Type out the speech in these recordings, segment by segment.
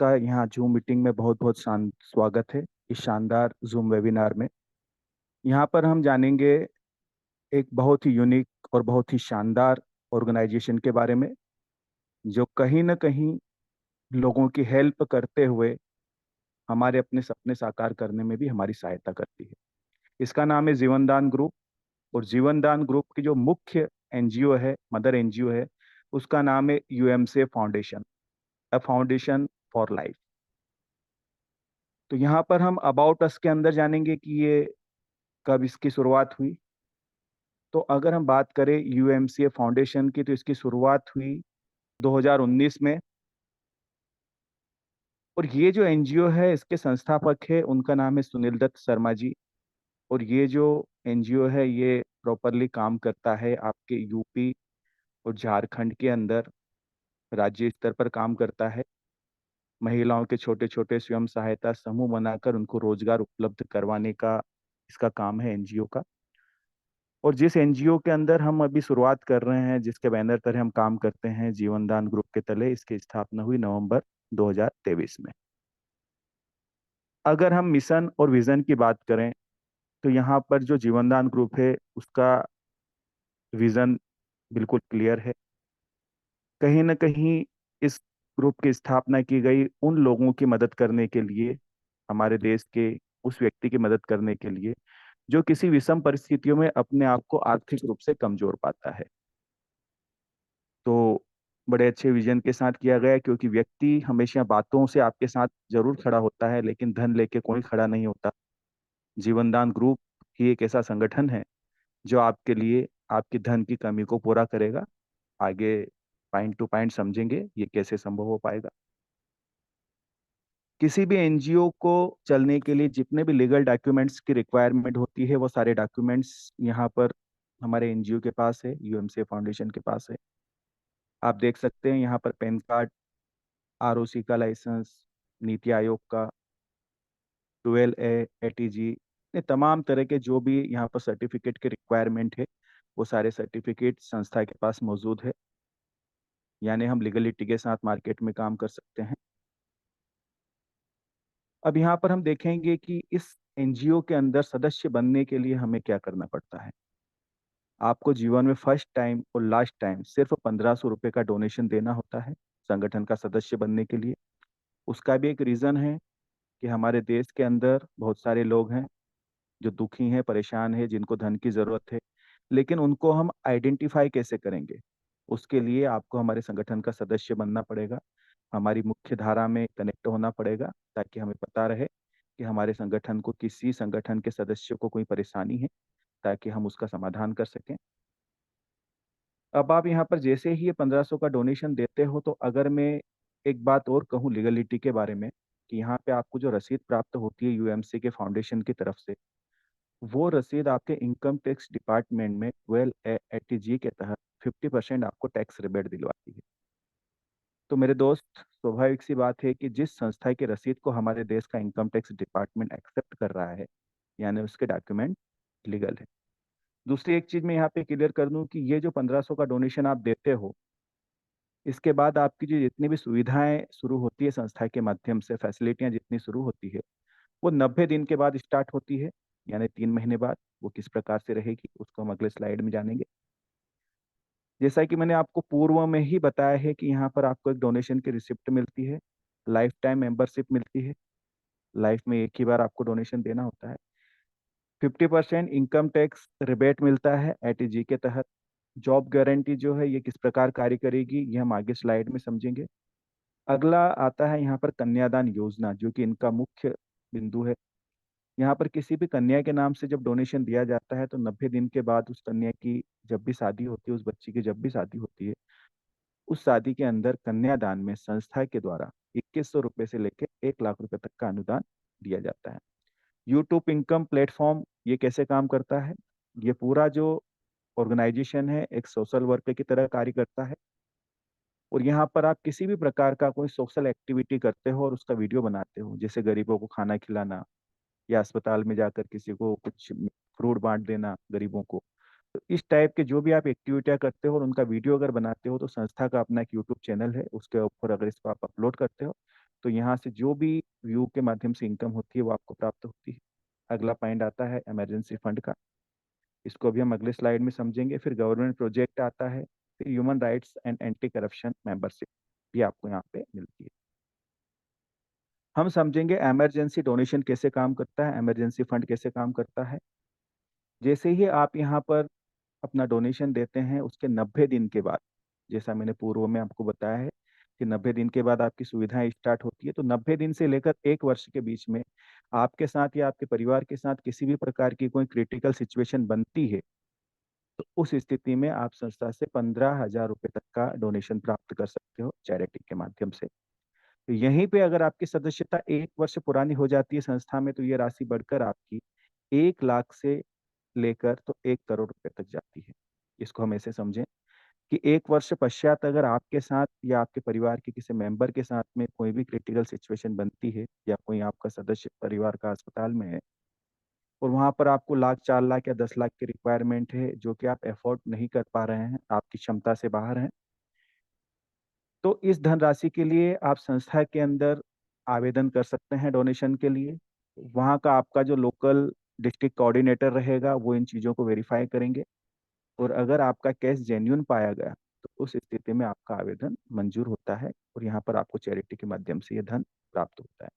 आपका यहाँ zoom meeting में बहुत बहुत स्वागत है इस शानदार जूम वेबिनार में। यहाँ पर हम जानेंगे एक बहुत ही यूनिक और बहुत ही शानदार ऑर्गेनाइजेशन के बारे में, जो कहीं न कहीं लोगों की हेल्प करते हुए हमारे अपने सपने साकार करने में भी हमारी सहायता करती है। इसका नाम है जीवनदान ग्रुप। और जीवनदान ग्रुप की जो मुख्य एनजीओ है, मदर एनजीओ है, उसका नाम है UMCA foundation, a foundation for life. तो यहाँ पर हम अबाउट अस के अंदर जानेंगे कि ये कब इसकी शुरुआत हुई। तो अगर हम बात करें यूएमसीए फाउंडेशन की, तो इसकी शुरुआत हुई 2019 में। और ये जो एनजीओ है, इसके संस्थापक है, उनका नाम है सुनील दत्त शर्मा जी। और ये जो एनजीओ है, ये प्रॉपरली काम करता है आपके यूपी और झारखंड के अंदर, राज्य स्तर पर काम करता है। महिलाओं के छोटे छोटे स्वयं सहायता समूह बनाकर उनको रोजगार उपलब्ध करवाने का इसका काम है एनजीओ का। और जिस एनजीओ के अंदर हम अभी शुरुआत कर रहे हैं, जिसके बैनर तले हम काम करते हैं, जीवनदान ग्रुप के तले, इसकी स्थापना हुई नवंबर 2023 में। अगर हम मिशन और विजन की बात करें, तो यहाँ पर जो जीवनदान ग्रुप है, उसका विजन बिल्कुल क्लियर है। कहीं न कहीं इस ग्रुप की स्थापना की गई उन लोगों की मदद करने के लिए, हमारे देश के उस व्यक्ति की मदद करने के लिए जो किसी विषम परिस्थितियों में अपने आप को आर्थिक रूप से कमजोर पाता है। तो बड़े अच्छे विजन के साथ किया गया है, क्योंकि व्यक्ति हमेशा बातों से आपके साथ जरूर खड़ा होता है, लेकिन धन लेके कोई खड़ा नहीं होता। जीवनदान ग्रुप ही एक ऐसा संगठन है जो आपके लिए आपकी धन की कमी को पूरा करेगा। आगे पॉइंट टू पॉइंट समझेंगे ये कैसे संभव हो पाएगा। किसी भी एनजीओ को चलने के लिए जितने भी लीगल डॉक्यूमेंट्स की रिक्वायरमेंट होती है, वो सारे डॉक्यूमेंट्स यहाँ पर हमारे एनजीओ के पास है, यूएमसीए फाउंडेशन के पास है। आप देख सकते हैं यहाँ पर पैन कार्ड, आरओसी का लाइसेंस, नीति आयोग का, 12A एटीजी, ये तमाम तरह के जो भी यहाँ पर सर्टिफिकेट के रिक्वायरमेंट है, वो सारे सर्टिफिकेट संस्था के पास मौजूद है। यानी हम लीगलिटी के साथ मार्केट में काम कर सकते हैं। अब यहाँ पर हम देखेंगे कि इस एनजीओ के अंदर सदस्य बनने के लिए हमें क्या करना पड़ता है। आपको जीवन में फर्स्ट टाइम और लास्ट टाइम सिर्फ 1500 रुपये का डोनेशन देना होता है संगठन का सदस्य बनने के लिए। उसका भी एक रीज़न है कि हमारे देश के अंदर बहुत सारे लोग हैं जो दुखी हैं, परेशान हैं, जिनको धन की ज़रूरत है। लेकिन उनको हम आइडेंटिफाई कैसे करेंगे? उसके लिए आपको हमारे संगठन का सदस्य बनना पड़ेगा, हमारी मुख्य धारा में कनेक्ट होना पड़ेगा, ताकि हमें पता रहे कि हमारे संगठन को, किसी संगठन के सदस्य को कोई परेशानी है, ताकि हम उसका समाधान कर सकें। अब आप यहाँ पर जैसे ही ये 1500 का डोनेशन देते हो, तो अगर मैं एक बात और कहूँ लीगलिटी के बारे में, कि यहाँ पे आपको जो रसीद प्राप्त होती है यूएमसी के फाउंडेशन की तरफ से, वो रसीद आपके इनकम टैक्स डिपार्टमेंट में 12A के तहत 50% आपको टैक्स रिबेट दिलवाती है। तो मेरे दोस्त, स्वाभाविक सी बात है कि जिस संस्था की रसीद को हमारे देश का इनकम टैक्स डिपार्टमेंट एक्सेप्ट कर रहा है, यानी उसके डॉक्यूमेंट लीगल है। दूसरी एक चीज मैं यहाँ पे क्लियर कर दूं कि ये जो 1500 का डोनेशन आप देते हो, इसके बाद आपकी जो जितनी भी सुविधाएं शुरू होती है संस्था के माध्यम से, फैसिलिटियां जितनी शुरू होती है, वो 90 दिन के बाद स्टार्ट होती है। यानी 3 महीने बाद वो किस प्रकार से रहेगी, उसको हम अगले स्लाइड में जानेंगे। जैसा कि मैंने आपको पूर्व में ही बताया है कि यहाँ पर आपको एक डोनेशन की रिसिप्ट मिलती है, लाइफ टाइम मेंबरशिप मिलती है, लाइफ में एक ही बार आपको डोनेशन देना होता है। 50% इनकम टैक्स रिबेट मिलता है एटीजी के तहत। जॉब गारंटी जो है, ये किस प्रकार कार्य करेगी, ये हम आगे स्लाइड में समझेंगे। अगला आता है यहाँ पर कन्यादान योजना, जो कि इनका मुख्य बिंदु है। यहाँ पर किसी भी कन्या के नाम से जब डोनेशन दिया जाता है, तो 90 दिन के बाद उस कन्या की जब भी शादी होती है, उस बच्ची की जब भी शादी होती है, उस शादी के अंदर कन्यादान में संस्था के द्वारा 2100 रुपये से लेकर 1 लाख रुपए तक का अनुदान दिया जाता है। यूट्यूब इनकम प्लेटफॉर्म ये कैसे काम करता है? ये पूरा जो ऑर्गेनाइजेशन है, एक सोशल वर्कर की तरह कार्य करता है। और यहाँ पर आप किसी भी प्रकार का कोई सोशल एक्टिविटी करते हो और उसका वीडियो बनाते हो, जैसे गरीबों को खाना खिलाना, या अस्पताल में जाकर किसी को कुछ फ्रूट बांट देना गरीबों को, तो इस टाइप के जो भी आप एक्टिविटियां करते हो और उनका वीडियो अगर बनाते हो, तो संस्था का अपना एक यूट्यूब चैनल है, उसके ऊपर अगर इसको आप अपलोड करते हो, तो यहाँ से जो भी व्यू के माध्यम से इनकम होती है वो आपको प्राप्त होती है। अगला पॉइंट आता है इमरजेंसी फंड का। इसको अभी हम अगले स्लाइड में समझेंगे। फिर गवर्नमेंट प्रोजेक्ट आता है। फिर human rights and anti corruption membership भी आपको यहाँ पे मिलती है। हम समझेंगे इमरजेंसी डोनेशन कैसे काम करता है, इमरजेंसी फंड कैसे काम करता है। जैसे ही आप यहाँ पर अपना डोनेशन देते हैं, उसके 90 दिन के बाद, जैसा मैंने पूर्व में आपको बताया है कि 90 दिन के बाद आपकी सुविधाएं स्टार्ट होती है, तो 90 दिन से लेकर 1 वर्ष के बीच में आपके साथ या आपके परिवार के साथ किसी भी प्रकार की कोई क्रिटिकल सिचुएशन बनती है, तो उस स्थिति में आप संस्था से 15,000 रुपये तक का डोनेशन प्राप्त कर सकते हो चैरिटी के माध्यम से। तो यहीं पे अगर आपकी सदस्यता 1 वर्ष पुरानी हो जाती है संस्था में, तो ये राशि बढ़कर आपकी 1 लाख से लेकर तो 1 करोड़ रुपए तक जाती है। इसको हम ऐसे समझें कि 1 वर्ष पश्चात अगर आपके साथ या आपके परिवार के किसी मेंबर के साथ में कोई भी क्रिटिकल सिचुएशन बनती है, या कोई आपका सदस्य परिवार का अस्पताल में है और वहां पर आपको लाख, 4 लाख या 10 लाख की रिक्वायरमेंट है, जो कि आप एफोर्ड नहीं कर पा रहे हैं, आपकी क्षमता से बाहर है, तो इस धनराशि के लिए आप संस्था के अंदर आवेदन कर सकते हैं डोनेशन के लिए। वहाँ का आपका जो लोकल डिस्ट्रिक्ट कोऑर्डिनेटर रहेगा वो इन चीज़ों को वेरीफाई करेंगे, और अगर आपका केस जेन्युइन पाया गया तो उस स्थिति में आपका आवेदन मंजूर होता है, और यहाँ पर आपको चैरिटी के माध्यम से ये धन प्राप्त होता है।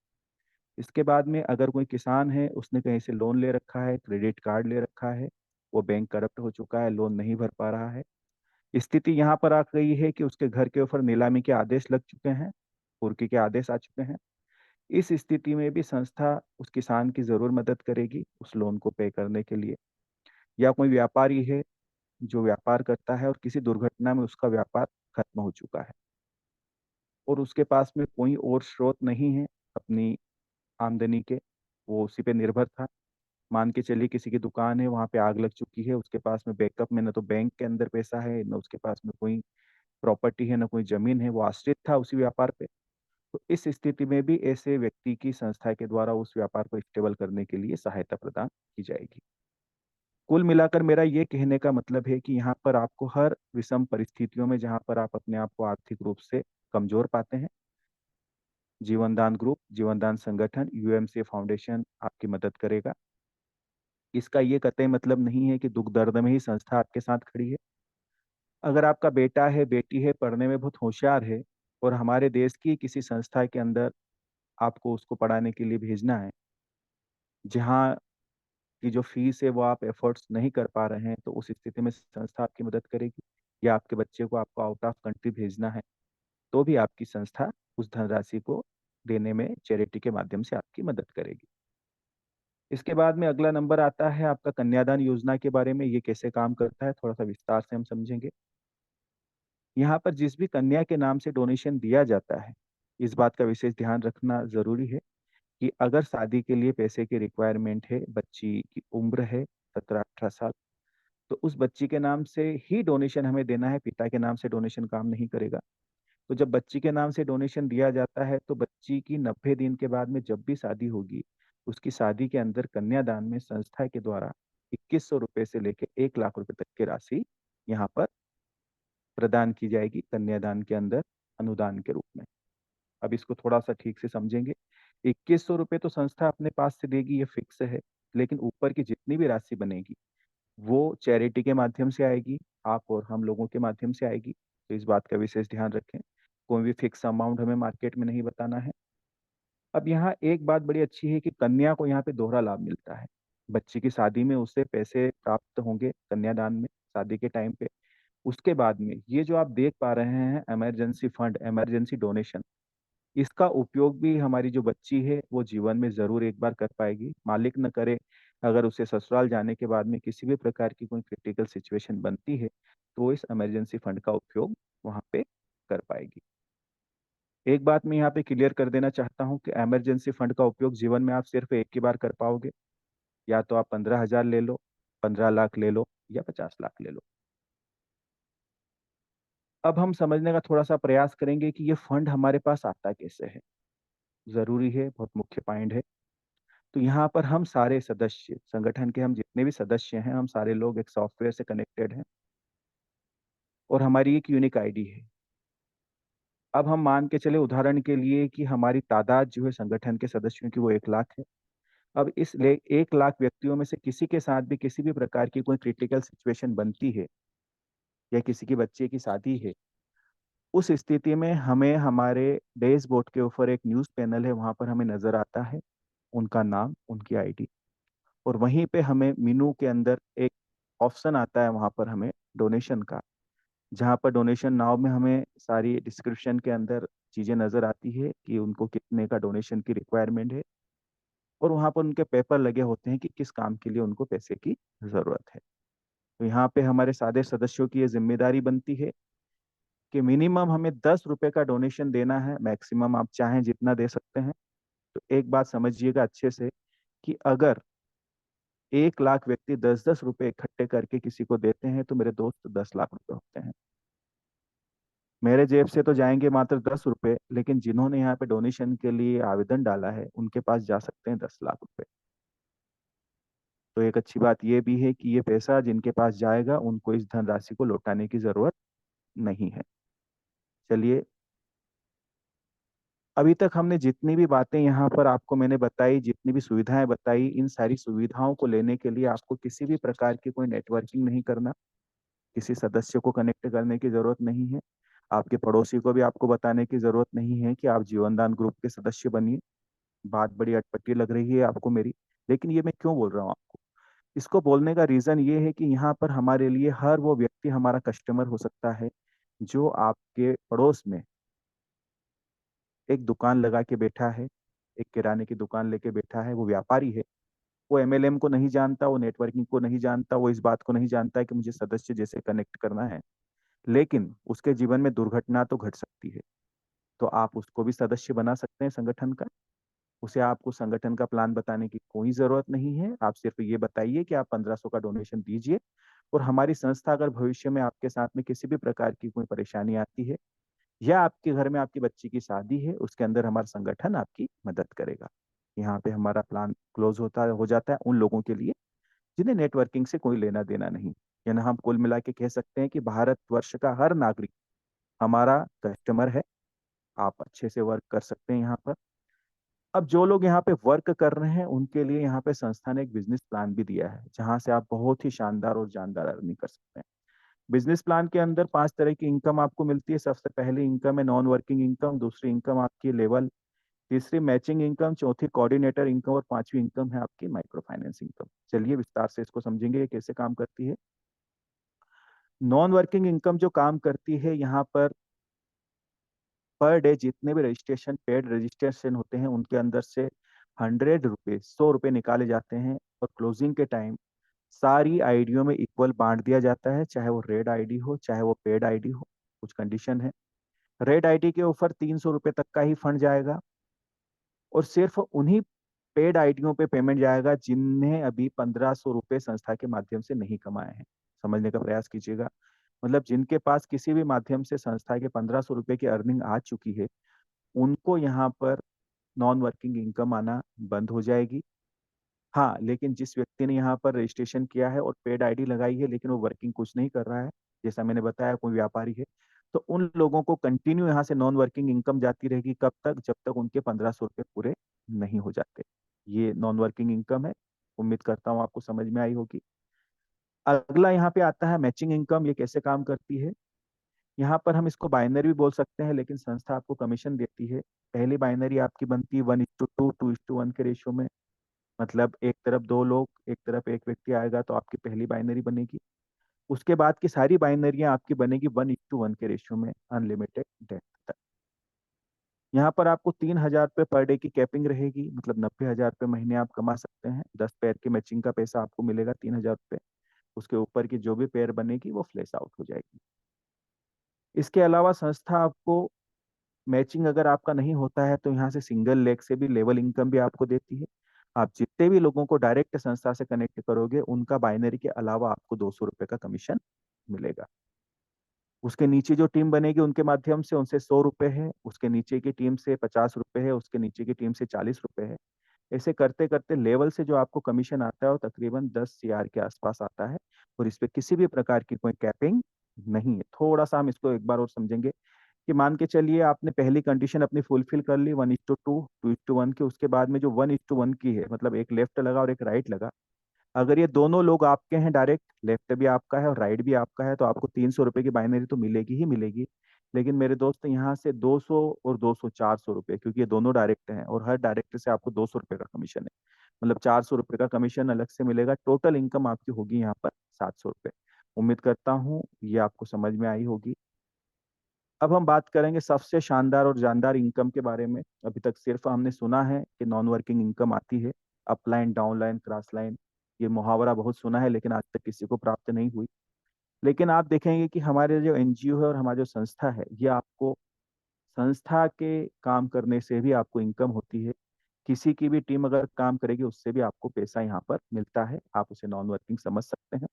इसके बाद में अगर कोई किसान है, उसने कहीं से लोन ले रखा है, क्रेडिट कार्ड ले रखा है, वो बैंक करप्ट हो चुका है, लोन नहीं भर पा रहा है, स्थिति यहाँ पर आ गई है कि उसके घर के ऊपर नीलामी के आदेश लग चुके हैं, कुर्की के आदेश आ चुके हैं, इस स्थिति में भी संस्था उस किसान की जरूर मदद करेगी उस लोन को पे करने के लिए। या कोई व्यापारी है जो व्यापार करता है और किसी दुर्घटना में उसका व्यापार खत्म हो चुका है, और उसके पास में कोई और स्रोत नहीं है अपनी आमदनी के, वो उसी पे निर्भर था। मान के चलिए किसी की दुकान है, वहां पे आग लग चुकी है, उसके पास में बैकअप में न तो बैंक के अंदर पैसा है, न उसके पास में कोई प्रॉपर्टी है, न कोई जमीन है, वो आश्रित था उसी व्यापार पे। तो इस स्थिति में भी ऐसे व्यक्ति की संस्था के द्वारा उस व्यापार को स्टेबल करने के लिए सहायता प्रदान की जाएगी। कुल मिलाकर मेरा ये कहने का मतलब है कि यहाँ पर आपको हर विषम परिस्थितियों में, जहाँ पर आप अपने आप को आर्थिक रूप से कमजोर पाते हैं, जीवनदान ग्रुप, जीवनदान संगठन, यूएमसी फाउंडेशन आपकी मदद करेगा। इसका ये कतई मतलब नहीं है कि दुख दर्द में ही संस्था आपके साथ खड़ी है। अगर आपका बेटा है, बेटी है, पढ़ने में बहुत होशियार है, और हमारे देश की किसी संस्था के अंदर आपको उसको पढ़ाने के लिए भेजना है, जहाँ की जो फीस है वो आप एफर्ट्स नहीं कर पा रहे हैं, तो उस स्थिति में संस्था आपकी मदद करेगी। या आपके बच्चे को आपको आउट ऑफ कंट्री भेजना है, तो भी आपकी संस्था उस धनराशि को देने में चैरिटी के माध्यम से आपकी मदद करेगी। इसके बाद में अगला नंबर आता है आपका कन्यादान योजना के बारे में। ये कैसे काम करता है थोड़ा सा विस्तार से हम समझेंगे। यहाँ पर जिस भी कन्या के नाम से डोनेशन दिया जाता है, इस बात का विशेष ध्यान रखना जरूरी है कि अगर शादी के लिए पैसे की रिक्वायरमेंट है, बच्ची की उम्र है 17-18 साल, तो उस बच्ची के नाम से ही डोनेशन हमें देना है, पिता के नाम से डोनेशन काम नहीं करेगा। तो जब बच्ची के नाम से डोनेशन दिया जाता है, तो बच्ची की 90 दिन के बाद में जब भी शादी होगी, उसकी शादी के अंदर कन्यादान में संस्था के द्वारा 2100 रुपये से लेकर 1 लाख रुपए तक की राशि यहाँ पर प्रदान की जाएगी कन्यादान के अंदर अनुदान के रूप में। अब इसको थोड़ा सा ठीक से समझेंगे। 2100 रुपये तो संस्था अपने पास से देगी, ये फिक्स है, लेकिन ऊपर की जितनी भी राशि बनेगी वो चैरिटी के माध्यम से आएगी, आप और हम लोगों के माध्यम से आएगी। तो इस बात का विशेष ध्यान रखें। कोई भी फिक्स अमाउंट हमें मार्केट में नहीं बताना है। अब यहाँ एक बात बड़ी अच्छी है कि कन्या को यहाँ पे दोहरा लाभ मिलता है। बच्ची की शादी में उसे पैसे प्राप्त होंगे कन्यादान में, शादी के टाइम पे। उसके बाद में ये जो आप देख पा रहे हैं इमरजेंसी फंड, इमरजेंसी डोनेशन, इसका उपयोग भी हमारी जो बच्ची है वो जीवन में जरूर एक बार कर पाएगी। मालिक न करे, अगर उसे ससुराल जाने के बाद में किसी भी प्रकार की कोई क्रिटिकल सिचुएशन बनती है, तो वो इस इमरजेंसी फंड का उपयोग वहां पे कर पाएगी। एक बात मैं यहाँ पे क्लियर कर देना चाहता हूँ कि इमरजेंसी फंड का उपयोग जीवन में आप सिर्फ एक ही बार कर पाओगे। या तो आप 15,000 ले लो, 15 लाख ले लो, या 50 लाख ले लो। अब हम समझने का थोड़ा सा प्रयास करेंगे कि ये फंड हमारे पास आता कैसे है। जरूरी है, बहुत मुख्य पॉइंट है। तो यहाँ पर हम सारे सदस्य, संगठन के हम जितने भी सदस्य हैं, हम सारे लोग एक सॉफ्टवेयर से कनेक्टेड हैं, और हमारी एक यूनिक आईडी है। अब हम मान के चले उदाहरण के लिए कि हमारी तादाद जो है संगठन के सदस्यों की वो 1 लाख है। अब 1 लाख व्यक्तियों में से किसी के साथ भी किसी भी प्रकार की कोई क्रिटिकल सिचुएशन बनती है या किसी की बच्चे की शादी है, उस स्थिति में हमें हमारे डैशबोर्ड के ऊपर एक न्यूज़ पैनल है, वहां पर हमें नजर आता है उनका नाम, उनकी आईडी। और वहीं पे हमें मेनू के अंदर एक ऑप्शन आता है वहां पर हमें डोनेशन का, जहां पर डोनेशन नाव में हमें सारी डिस्क्रिप्शन के अंदर चीजें नजर आती है कि उनको कितने का डोनेशन की रिक्वायरमेंट है। और वहां पर उनके पेपर लगे होते हैं कि किस काम के लिए उनको पैसे की जरूरत है। तो यहाँ पे हमारे सादे सदस्यों की ये जिम्मेदारी बनती है कि मिनिमम हमें 10 रुपए का डोनेशन देना है, मैक्सिमम आप चाहें जितना दे सकते हैं। तो एक बात समझिएगा अच्छे से कि अगर 1 लाख व्यक्ति 10-10 रुपए इकट्ठे करके किसी को देते हैं तो मेरे दोस्त 10 लाख रुपए होते हैं। मेरे जेब से तो जाएंगे मात्र 10 रुपए, लेकिन जिन्होंने यहाँ पे डोनेशन के लिए आवेदन डाला है उनके पास जा सकते हैं 10 लाख रुपए। तो एक अच्छी बात यह भी है कि ये पैसा जिनके पास जाएगा उनको इस धनराशि को लौटाने की जरूरत नहीं है। चलिए, अभी तक हमने जितनी भी बातें यहाँ पर आपको मैंने बताई, जितनी भी सुविधाएं बताई, इन सारी सुविधाओं को लेने के लिए आपको किसी भी प्रकार की कोई नेटवर्किंग नहीं करना, किसी सदस्य को कनेक्ट करने की जरूरत नहीं है, आपके पड़ोसी को भी आपको बताने की जरूरत नहीं है कि आप जीवनदान ग्रुप के सदस्य बनिए। बात बड़ी अटपटी लग रही है आपको मेरी, लेकिन ये मैं क्यों बोल रहा हूँ आपको? इसको बोलने का रीजन ये है कि यहाँ पर हमारे लिए हर वो व्यक्ति हमारा कस्टमर हो सकता है जो आपके पड़ोस में एक दुकान लगा के बैठा है, एक किराने की दुकान लेके बैठा है, वो व्यापारी है। वो एमएलएम को नहीं जानता, वो नेटवर्किंग को नहीं जानता, वो इस बात को नहीं जानता है कि मुझे सदस्य जैसे कनेक्ट करना है। लेकिन उसके जीवन में दुर्घटना तो घट सकती है, तो आप उसको भी सदस्य बना सकते हैं संगठन का। उसे आपको संगठन का प्लान बताने की कोई जरूरत नहीं है, आप सिर्फ ये बताइए कि आप 1500 का डोनेशन दीजिए। और हमारी संस्था अगर भविष्य में आपके साथ में किसी भी प्रकार की कोई परेशानी आती है, या आपके घर में आपकी बच्ची की शादी है, उसके अंदर हमारा संगठन आपकी मदद करेगा। यहाँ पे हमारा प्लान क्लोज होता हो जाता है उन लोगों के लिए जिन्हें नेटवर्किंग से कोई लेना देना नहीं। यानी हम कुल मिला के कह सकते हैं कि भारतवर्ष का हर नागरिक हमारा कस्टमर है। आप अच्छे से वर्क कर सकते हैं यहाँ पर। अब जो लोग यहाँ पे वर्क कर रहे हैं उनके लिए यहाँ पे संस्था ने एक बिजनेस प्लान भी दिया है, जहां से आप बहुत ही शानदार और जानदार अर्निंग कर सकते हैं। बिजनेस प्लान के अंदर 5 तरह की इनकम आपको मिलती है। सबसे पहली इनकम है नॉन वर्किंग इनकम, दूसरी इनकम आपकी लेवल, तीसरी मैचिंग इनकम, चौथी कोऑर्डिनेटर इनकम और पांचवी इनकम है आपकी माइक्रो फाइनेंस इनकम। चलिए विस्तार से इसको समझेंगे ये कैसे काम करती है। नॉन वर्किंग इनकम जो काम करती है, यहाँ पर डे जितने भी रजिस्ट्रेशन पेड रजिस्ट्रेशन होते हैं उनके अंदर से 100 रुपये 100 रुपये निकाले जाते हैं। और क्लोजिंग के टाइम सारी आईडियों में इक्वल बांट दिया जाता है, चाहे वो रेड आईडी हो चाहे वो पेड आईडी हो। कुछ कंडीशन है। रेड आईडी के ऊपर 300 रुपये तक का ही फंड जाएगा, और सिर्फ उन्हीं पेड आईडियों पे पेमेंट जाएगा जिन्हें अभी 1500 रुपये संस्था के माध्यम से नहीं कमाए हैं। समझने का प्रयास कीजिएगा। मतलब जिनके पास किसी भी माध्यम से संस्था के 1500 रुपये की अर्निंग आ चुकी है, उनको यहाँ पर नॉन वर्किंग इनकम आना बंद हो जाएगी। हाँ, लेकिन जिस व्यक्ति ने यहाँ पर रजिस्ट्रेशन किया है और पेड आईडी लगाई है लेकिन वो वर्किंग कुछ नहीं कर रहा है, जैसा मैंने बताया कोई व्यापारी है, तो उन लोगों को कंटिन्यू यहाँ से नॉन वर्किंग इनकम जाती रहेगी। कब तक? जब तक उनके 1500 रुपये पूरे नहीं हो जाते। ये नॉन वर्किंग इनकम है। उम्मीद करता हूँ आपको समझ में आई होगी। अगला यहाँ पे आता है मैचिंग इनकम। ये कैसे काम करती है? यहाँ पर हम इसको बाइनरी भी बोल सकते हैं, लेकिन संस्था आपको कमीशन देती है। पहली बाइनरी आपकी बनती है 1:2, 2:1 के रेशियो में। मतलब एक तरफ 2 लोग, एक तरफ एक व्यक्ति आएगा तो आपकी पहली बाइनरी बनेगी। उसके बाद की सारी बाइनरियां आपकी बनेगी 1:1 के रेशियो में, अनलिमिटेड डेथ तक। यहाँ पर आपको 3,000 रुपये पर डे की कैपिंग रहेगी, मतलब 90,000 रुपये महीने आप कमा सकते हैं। 10 पेयर की मैचिंग का पैसा आपको मिलेगा 3,000 रुपये। उसके ऊपर की जो भी पेयर बनेगी वो फ्लैश आउट हो जाएगी। इसके अलावा संस्था आपको मैचिंग अगर आपका नहीं होता है तो यहाँ से सिंगल लेग से भी लेवल इनकम भी आपको देती है। आप जितने भी लोगों को डायरेक्ट संस्था से कनेक्ट करोगे उनका बाइनरी के अलावा आपको 200 रुपये का कमीशन मिलेगा। उसके नीचे जो टीम बनेगी उनके माध्यम से उनसे 100 रुपये है, उसके नीचे की टीम से 50 रुपये है, उसके नीचे की टीम से 40 रुपये है। ऐसे करते करते लेवल से जो आपको कमीशन आता है वो तकरीबन 10 CR के आसपास आता है। और इस पे किसी भी प्रकार की कोई कैपिंग नहीं है। थोड़ा सा हम इसको एक बार और समझेंगे कि मान के चलिए आपने पहली कंडीशन अपनी फुलफिल कर ली 1:2, 2:1 की, उसके बाद में जो 1:1 की है, मतलब एक लेफ्ट लगा और एक राइट लगा, अगर ये दोनों लोग आपके हैं डायरेक्ट, लेफ्ट भी आपका है और राइट भी आपका है, तो आपको 300 रुपए की बाइनरी तो मिलेगी ही मिलेगी। लेकिन मेरे दोस्त यहाँ से 200 और 200 400 रुपए, क्योंकि ये दोनों डायरेक्ट हैं और हर डायरेक्ट से आपको 200 रुपए का कमीशन है, मतलब 400 रुपए का कमीशन अलग से मिलेगा। टोटल इनकम आपकी होगी यहाँ पर 700 रुपये। उम्मीद करता हूँ ये आपको समझ में आई होगी। अब हम बात करेंगे सबसे शानदार और जानदार इनकम के बारे में। अभी तक सिर्फ हमने सुना है कि नॉन वर्किंग इनकम आती है, अपलाइन, डाउनलाइन, क्रॉस लाइन, ये मुहावरा बहुत सुना है, लेकिन आज तक किसी को प्राप्त नहीं हुई। लेकिन आप देखेंगे कि हमारे जो एनजीओ है और हमारी जो संस्था है, ये आपको संस्था के काम करने से भी आपको इनकम होती है। किसी की भी टीम अगर काम करेगी उससे भी आपको पैसा यहाँ पर मिलता है, आप उसे नॉन वर्किंग समझ सकते हैं।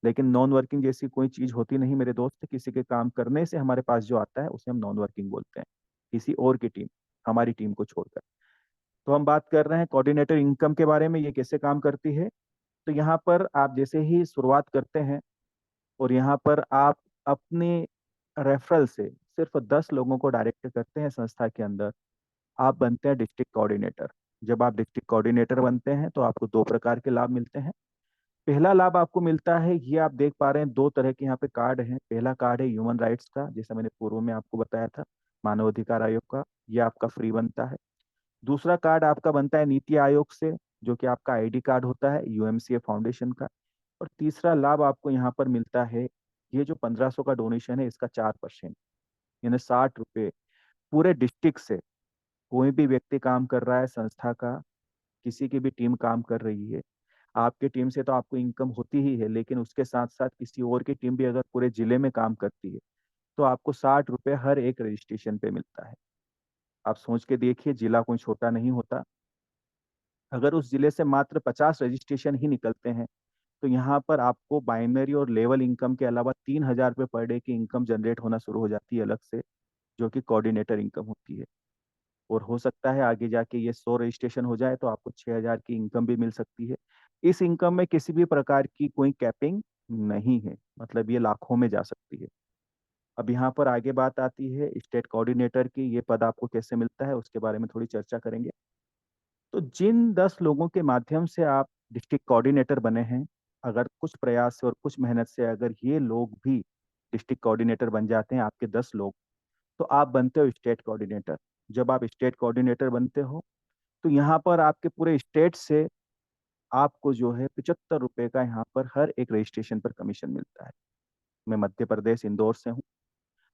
लेकिन नॉन वर्किंग जैसी कोई चीज होती नहीं मेरे दोस्त। किसी के काम करने से हमारे पास जो आता है उसे हम नॉन वर्किंग बोलते हैं, किसी और की टीम, हमारी टीम को छोड़कर। तो हम बात कर रहे हैं कोऑर्डिनेटर इनकम के बारे में, ये कैसे काम करती है। तो यहाँ पर आप जैसे ही शुरुआत करते हैं और यहाँ पर आप अपने रेफरल से सिर्फ 10 लोगों को डायरेक्ट करते हैं संस्था के अंदर, आप बनते हैं डिस्ट्रिक्ट कोऑर्डिनेटर। जब आप डिस्ट्रिक्ट कोऑर्डिनेटर बनते हैं तो आपको दो प्रकार के लाभ मिलते हैं। पहला लाभ आपको मिलता है, ये आप देख पा रहे हैं, दो तरह के यहाँ पे कार्ड हैं। पहला कार्ड है ह्यूमन राइट्स का, जैसा मैंने पूर्व में आपको बताया था, मानव अधिकार आयोग का, ये आपका फ्री बनता है। दूसरा कार्ड आपका बनता है नीति आयोग से, जो कि आपका आईडी कार्ड होता है यूएमसीए फाउंडेशन का। और तीसरा लाभ आपको यहाँ पर मिलता है, ये जो 1500 का डोनेशन है इसका 4%, यानी 60 रुपये पूरे डिस्ट्रिक्ट से। कोई भी व्यक्ति काम कर रहा है संस्था का, किसी की भी टीम काम कर रही है, आपकी टीम से तो आपको इनकम होती ही है, लेकिन उसके साथ साथ किसी और की टीम भी अगर पूरे जिले में काम करती है तो आपको 60 रुपये हर एक रजिस्ट्रेशन पे मिलता है। आप सोच के देखिए, जिला कोई छोटा नहीं होता। अगर उस जिले से मात्र 50 रजिस्ट्रेशन ही निकलते हैं तो यहाँ पर आपको बाइनरी और लेवल इनकम के अलावा 3,000 रुपये पर डे की इनकम जनरेट होना शुरू हो जाती है अलग से, जो कि कोऑर्डिनेटर इनकम होती है। और हो सकता है आगे जाके ये 100 रजिस्ट्रेशन हो जाए तो आपको 6,000 की इनकम भी मिल सकती है। इस इनकम में किसी भी प्रकार की कोई कैपिंग नहीं है, मतलब ये लाखों में जा सकती है। अब यहाँ पर आगे बात आती है स्टेट कोऑर्डिनेटर की, ये पद आपको कैसे मिलता है उसके बारे में थोड़ी चर्चा करेंगे। तो जिन 10 लोगों के माध्यम से आप डिस्ट्रिक्ट कोऑर्डिनेटर बने हैं, अगर कुछ प्रयास से और कुछ मेहनत से अगर ये लोग भी डिस्ट्रिक्ट कोऑर्डिनेटर बन जाते हैं, आपके 10 लोग, तो आप बनते हो स्टेट कोऑर्डिनेटर। जब आप स्टेट कोऑर्डिनेटर बनते हो तो यहाँ पर आपके पूरे स्टेट से आपको जो है 75 रुपए का यहाँ पर हर एक रजिस्ट्रेशन पर कमीशन मिलता है। मैं मध्य प्रदेश इंदौर से हूँ।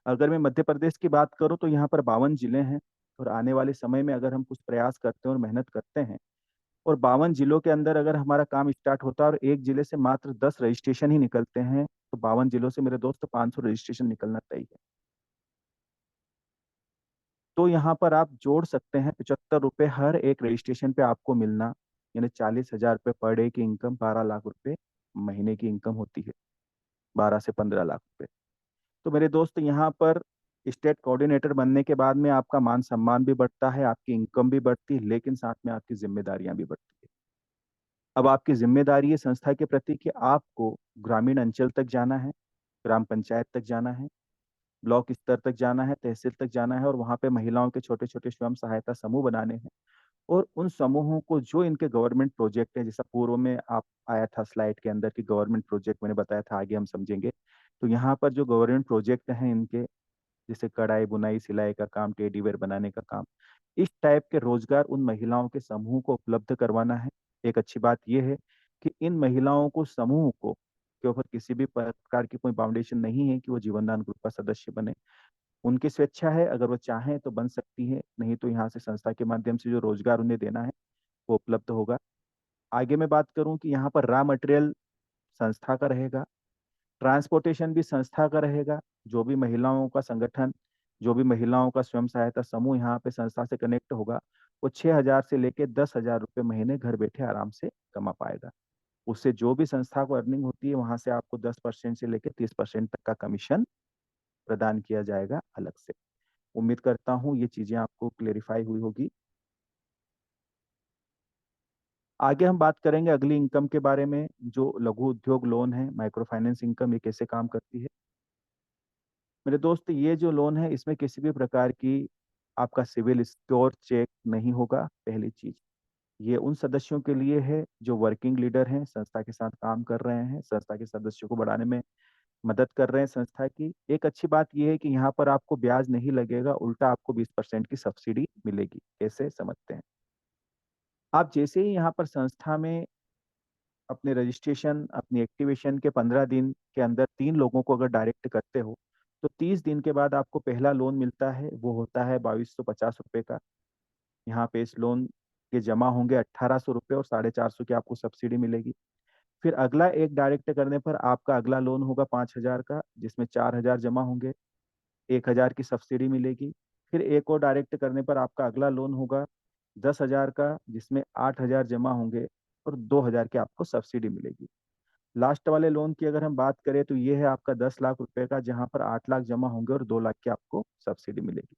अगर मैं मध्य प्रदेश की बात करूँ तो यहाँ पर 52 जिले हैं। और आने वाले समय में अगर हम कुछ प्रयास करते हैं और मेहनत करते हैं और 52 जिलों के अंदर अगर हमारा काम स्टार्ट होता है और एक जिले से मात्र 10 रजिस्ट्रेशन ही निकलते हैं, तो 52 जिलों से मेरे दोस्त 500 रजिस्ट्रेशन निकलना तय है। तो यहाँ पर आप जोड़ सकते हैं 75 रुपये हर एक रजिस्ट्रेशन पे आपको मिलना, यानी 40,000 रुपये पर डे की इनकम, 12 लाख रुपए महीने की इनकम होती है, 12 से 15 लाख रुपए। तो मेरे दोस्त यहाँ पर स्टेट कोऑर्डिनेटर बनने के बाद में आपका मान सम्मान भी बढ़ता है, आपकी इनकम भी बढ़ती है, लेकिन साथ में आपकी जिम्मेदारियां भी बढ़ती है। अब आपकी जिम्मेदारी है संस्था के प्रति कि आपको ग्रामीण अंचल तक जाना है, ग्राम पंचायत तक जाना है, ब्लॉक स्तर तक जाना है, तहसील तक जाना है, और वहाँ पे महिलाओं के छोटे छोटे स्वयं सहायता समूह बनाने हैं। और उन समूहों को जो इनके गवर्नमेंट प्रोजेक्ट है, जैसा पूर्व में आप आया था स्लाइड के अंदर कि गवर्नमेंट प्रोजेक्ट मैंने बताया था, आगे हम समझेंगे। तो यहाँ पर जो गवर्नमेंट प्रोजेक्ट हैं इनके, जैसे कढ़ाई बुनाई सिलाई का काम, टेडी बेयर बनाने का काम, इस टाइप के रोजगार उन महिलाओं के समूह को उपलब्ध करवाना है। एक अच्छी बात यह है कि इन महिलाओं को, समूह को, के ऊपर किसी भी प्रकार की कोई बाउंडेशन नहीं है कि वो जीवनदान ग्रुप का सदस्य बने। उनकी स्वेच्छा है, अगर वो चाहें तो बन सकती है, नहीं तो यहाँ से संस्था के माध्यम से जो रोजगार उन्हें देना है वो उपलब्ध होगा। आगे मैं बात करूं कि यहाँ पर रॉ मटेरियल संस्था का रहेगा, ट्रांसपोर्टेशन भी संस्था का रहेगा। जो भी महिलाओं का संगठन, जो भी महिलाओं का स्वयं सहायता समूह यहाँ पे संस्था से कनेक्ट होगा, वो 6,000 से लेके 10,000 रुपये महीने घर बैठे आराम से कमा पाएगा। उससे जो भी संस्था को अर्निंग होती है वहां से आपको 10% से लेके 30% तक का कमीशन प्रदान किया जाएगा अलग से। उम्मीद करता हूँ ये चीजें आपको क्लेरिफाई हुई होगी। आगे हम बात करेंगे अगली इनकम के बारे में, जो लघु उद्योग लोन है, माइक्रो फाइनेंस इनकम, ये कैसे काम करती है। मेरे दोस्त, ये जो लोन है इसमें किसी भी प्रकार की आपका सिविल स्कोर चेक नहीं होगा। पहली चीज, ये उन सदस्यों के लिए है जो वर्किंग लीडर हैं, संस्था के साथ काम कर रहे हैं, संस्था के सदस्यों को बढ़ाने में मदद कर रहे हैं। संस्था की एक अच्छी बात यह है कि यहाँ पर आपको ब्याज नहीं लगेगा, उल्टा आपको 20% की सब्सिडी मिलेगी। कैसे, समझते हैं। आप जैसे ही यहाँ पर संस्था में अपने रजिस्ट्रेशन, अपनी एक्टिवेशन के 15 दिन के अंदर 3 लोगों को अगर डायरेक्ट करते हो, तो 30 दिन के बाद आपको पहला लोन मिलता है। वो होता है 2250 रुपये का। यहाँ पे इस लोन के जमा होंगे 1800 रुपये और 450 की आपको सब्सिडी मिलेगी। फिर अगला एक डायरेक्ट करने पर आपका अगला लोन होगा 5000 का, जिसमें 4000 जमा होंगे, 1000 की सब्सिडी मिलेगी। फिर एक और डायरेक्ट करने पर आपका अगला लोन होगा 10,000 का, जिसमें 8000 जमा होंगे और 2000 की आपको सब्सिडी मिलेगी। लास्ट वाले लोन की अगर हम बात करें तो ये है आपका 10 लाख रुपए का, जहां पर 8 लाख जमा होंगे और 2 लाख की आपको सब्सिडी मिलेगी।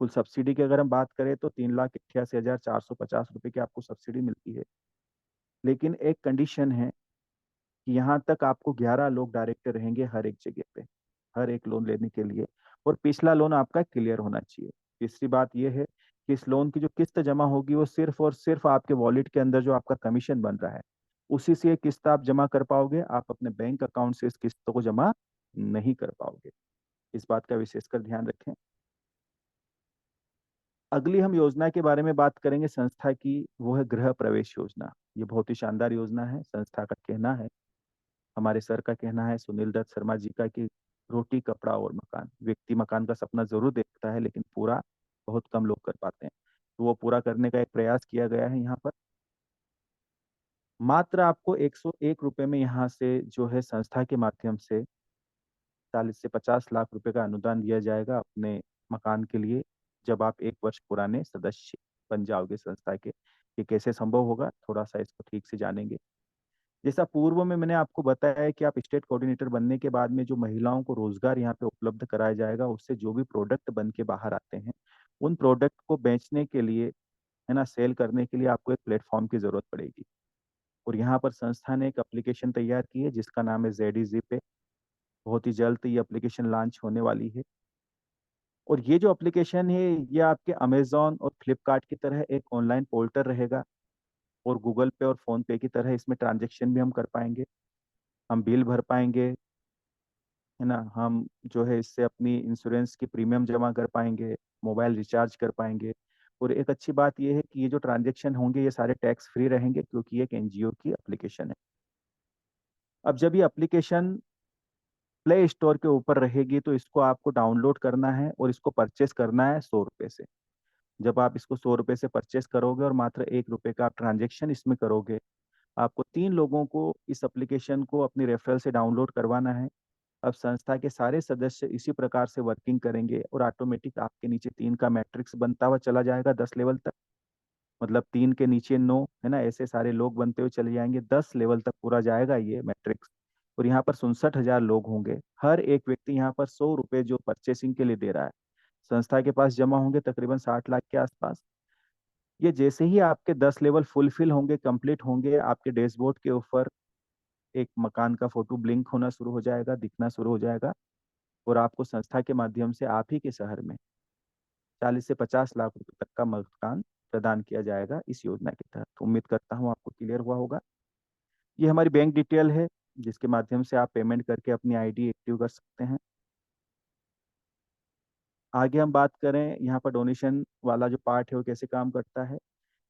कुल सब्सिडी की अगर हम बात करें तो 3,88,450 रुपए की आपको सब्सिडी मिलती है। लेकिन एक कंडीशन है कि यहाँ तक आपको 11 लोग डायरेक्टर रहेंगे हर एक जगह पे, हर एक लोन लेने के लिए, और पिछला लोन आपका क्लियर होना चाहिए। तीसरी बात यह है कि इस लोन की जो किस्त जमा होगी वो सिर्फ और सिर्फ आपके वॉलेट के अंदर जो आपका कमीशन बन रहा है उसी से ये किस्त आप जमा कर पाओगे। आप अपने बैंक अकाउंट से इस किस्त को जमा नहीं कर पाओगे। इस बात का विशेषकर ध्यान रखें। अगली हम योजना के बारे में बात करेंगे संस्था की, वो है गृह प्रवेश योजना। ये बहुत ही शानदार योजना है। संस्था का कहना है, हमारे सर का कहना है, सुनील दत्त शर्मा जी का, कि रोटी कपड़ा और मकान। व्यक्ति मकान का सपना जरूर देखता है लेकिन पूरा बहुत कम लोग कर पाते हैं। तो वो पूरा करने का एक प्रयास किया गया है यहाँ पर। मात्र आपको 101 रुपए में यहाँ से जो है संस्था के माध्यम से 40 से 50 लाख रुपए का अनुदान दिया जाएगा अपने मकान के लिए, जब आप 1 वर्ष पुराने सदस्य बन जाओगे संस्था के। ये कैसे संभव होगा, थोड़ा सा इसको ठीक से जानेंगे। जैसा पूर्व में मैंने आपको बताया है कि आप स्टेट कोऑर्डिनेटर बनने के बाद में जो महिलाओं को रोजगार यहाँ पे उपलब्ध कराया जाएगा, उससे जो भी प्रोडक्ट बन के बाहर आते हैं, उन प्रोडक्ट को बेचने के लिए, है ना, सेल करने के लिए आपको एक प्लेटफॉर्म की जरूरत पड़ेगी। और यहाँ पर संस्था ने एक एप्लीकेशन तैयार की है जिसका नाम है ZEZ पे। बहुत ही जल्द ये एप्लीकेशन लॉन्च होने वाली है। और ये जो एप्लीकेशन है ये आपके अमेजोन और फ्लिपकार्ट की तरह एक ऑनलाइन पोर्टल रहेगा, और गूगल पे और फोन पे की तरह इसमें ट्रांजेक्शन भी हम कर पाएंगे, हम बिल भर पाएंगे, है ना, हम जो है इससे अपनी इंश्योरेंस की प्रीमियम जमा कर पाएंगे, मोबाइल रिचार्ज कर पाएंगे। और एक अच्छी बात यह है कि ये जो ट्रांजेक्शन होंगे ये सारे टैक्स फ्री रहेंगे, क्योंकि ये एक NGO की एप्लीकेशन है। अब जब ये एप्लीकेशन प्ले स्टोर के ऊपर रहेगी तो इसको आपको डाउनलोड करना है और इसको परचेस करना है 100 रुपये से। जब आप इसको 100 रुपये से परचेस करोगे और मात्र 1 रुपये का आप ट्रांजेक्शन इसमें करोगे, आपको 3 लोगों को इस एप्लीकेशन को अपनी रेफरल से डाउनलोड करवाना है। अब संस्था के सारे सदस्य इसी प्रकार से वर्किंग करेंगे और ऑटोमेटिक आपके नीचे 3 का मैट्रिक्स बनता हुआ चला जाएगा 10 लेवल तक। मतलब 3 के नीचे 9, है ना, ऐसे सारे लोग बनते हुए चले जाएंगे, 10 लेवल तक पूरा जाएगा ये मैट्रिक्स। और यहाँ पर 67,000 लोग होंगे। हर एक व्यक्ति यहाँ पर 100 रुपये जो परचेसिंग के लिए दे रहा है, संस्था के पास जमा होंगे तकरीबन 60 लाख के आसपास। ये जैसे ही आपके 10 लेवल फुलफिल होंगे, कंप्लीट होंगे, आपके डैशबोर्ड के ऊपर एक मकान का फोटो ब्लिंक होना शुरू हो जाएगा, दिखना शुरू हो जाएगा। और आपको संस्था के माध्यम से आप ही के शहर में 40 से 50 लाख रुपए तक का मकान प्रदान किया जाएगा इस योजना के तहत। उम्मीद करता हूँ आपको क्लियर हुआ होगा। ये हमारी बैंक डिटेल है जिसके माध्यम से आप पेमेंट करके अपनी ID एक्टिव कर सकते हैं। आगे हम बात करें यहाँ पर डोनेशन वाला जो पार्ट है वो कैसे काम करता है।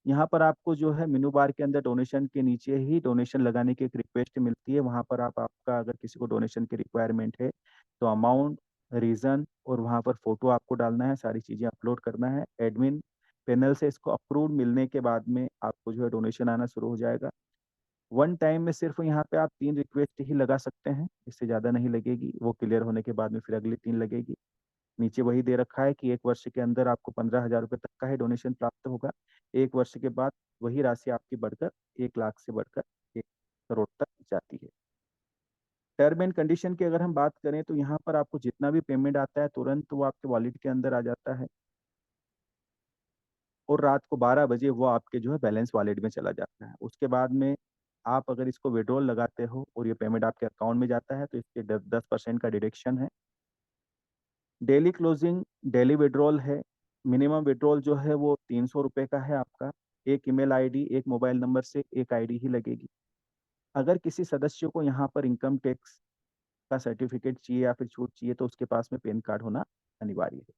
यहाँ पर आपको जो है मेनू बार के अंदर डोनेशन के नीचे ही डोनेशन लगाने की एक रिक्वेस्ट मिलती है। वहाँ पर आप आपका अगर किसी को डोनेशन की रिक्वायरमेंट है तो अमाउंट, रीजन और वहाँ पर फोटो आपको डालना है, सारी चीज़ें अपलोड करना है। एडमिन पैनल से इसको अप्रूव मिलने के बाद में आपको जो है डोनेशन आना शुरू हो जाएगा। वन टाइम में सिर्फ यहाँ पे आप 3 रिक्वेस्ट ही लगा सकते हैं, इससे ज़्यादा नहीं लगेगी। वो क्लियर होने के बाद में फिर अगली 3 लगेगी। नीचे वही दे रखा है कि 1 वर्ष के अंदर आपको 15,000 रुपये तक का ही डोनेशन प्राप्त होगा। 1 वर्ष के बाद वही राशि आपकी बढ़कर 1 लाख से बढ़कर 1 करोड़ तक जाती है। टर्म एंड कंडीशन की अगर हम बात करें तो यहाँ पर आपको जितना भी पेमेंट आता है तुरंत वो आपके वॉलेट के अंदर आ जाता है, और रात को 12 बजे वो आपके जो है बैलेंस वॉलेट में चला जाता है। उसके बाद में आप अगर इसको विड्रॉल लगाते हो और ये पेमेंट आपके अकाउंट में जाता है तो इसके 10% का डिडक्शन है। डेली क्लोजिंग, डेली विड्रॉल है। मिनिमम विड्रॉल जो है वो 300 रुपये का है आपका। एक ईमेल आईडी, एक मोबाइल नंबर से एक आईडी ही लगेगी। अगर किसी सदस्य को यहाँ पर इनकम टैक्स का सर्टिफिकेट चाहिए या फिर छूट चाहिए तो उसके पास में पैन कार्ड होना अनिवार्य है।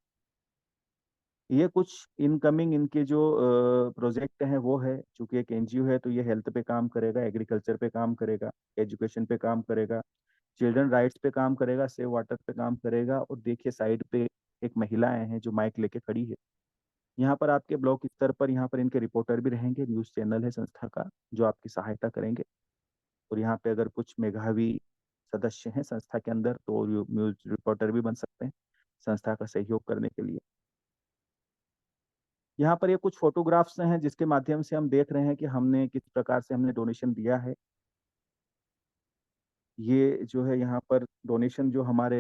ये कुछ इनकमिंग इनके जो प्रोजेक्ट हैं वो है, चूंकि एक एनजीओ है तो ये हेल्थ पे काम करेगा, एग्रीकल्चर पे काम करेगा, एजुकेशन पे काम करेगा, चिल्ड्रन राइट्स पे काम करेगा, सेव वाटर पे काम करेगा। और देखिए साइड पे एक महिलाएं हैं जो माइक लेके खड़ी है। यहाँ पर आपके ब्लॉक स्तर पर यहाँ पर इनके रिपोर्टर भी रहेंगे, न्यूज़ चैनल है संस्था का जो आपकी सहायता करेंगे। और यहाँ पे अगर कुछ मेधावी सदस्य हैं संस्था के अंदर तो न्यूज़ रिपोर्टर भी बन सकते हैं संस्था का सहयोग करने के लिए। यहाँ पर ये कुछ फोटोग्राफ्स हैं जिसके माध्यम से हम देख रहे हैं कि हमने किस प्रकार से हमने डोनेशन दिया है। ये जो है यहाँ पर डोनेशन जो हमारे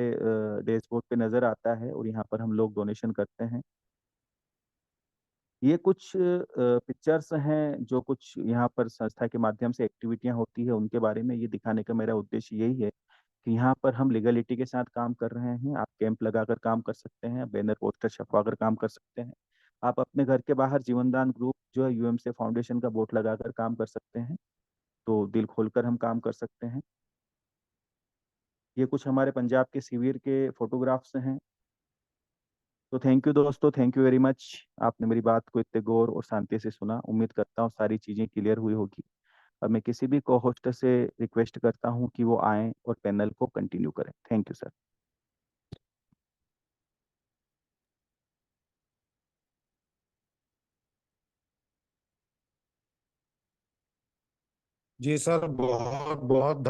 डैशबोर्ड पे नज़र आता है और यहाँ पर हम लोग डोनेशन करते हैं। ये कुछ पिक्चर्स हैं जो कुछ यहाँ पर संस्था के माध्यम से एक्टिविटियाँ होती है उनके बारे में। ये दिखाने का मेरा उद्देश्य यही है कि यहाँ पर हम लीगलिटी के साथ काम कर रहे हैं। आप कैंप लगाकर काम कर सकते हैं, बैनर पोस्टर छपवाकर काम कर सकते हैं। आप अपने घर के बाहर जीवनदान ग्रुप जो है यूएमसी फाउंडेशन का बोर्ड लगाकर काम कर सकते हैं। तो दिल खोलकर हम काम कर सकते हैं। ये कुछ हमारे पंजाब के शिविर के फोटोग्राफ्स हैं। तो थैंक यू दोस्तों, थैंक यू वेरी मच। आपने मेरी बात को इतने गौर और शांति से सुना। उम्मीद करता हूँ सारी चीज़ें क्लियर हुई होगी। और मैं किसी भी को होस्ट से रिक्वेस्ट करता हूँ कि वो आएँ और पैनल को कंटिन्यू करें। Thank you sir. जी सर, बहुत बहुत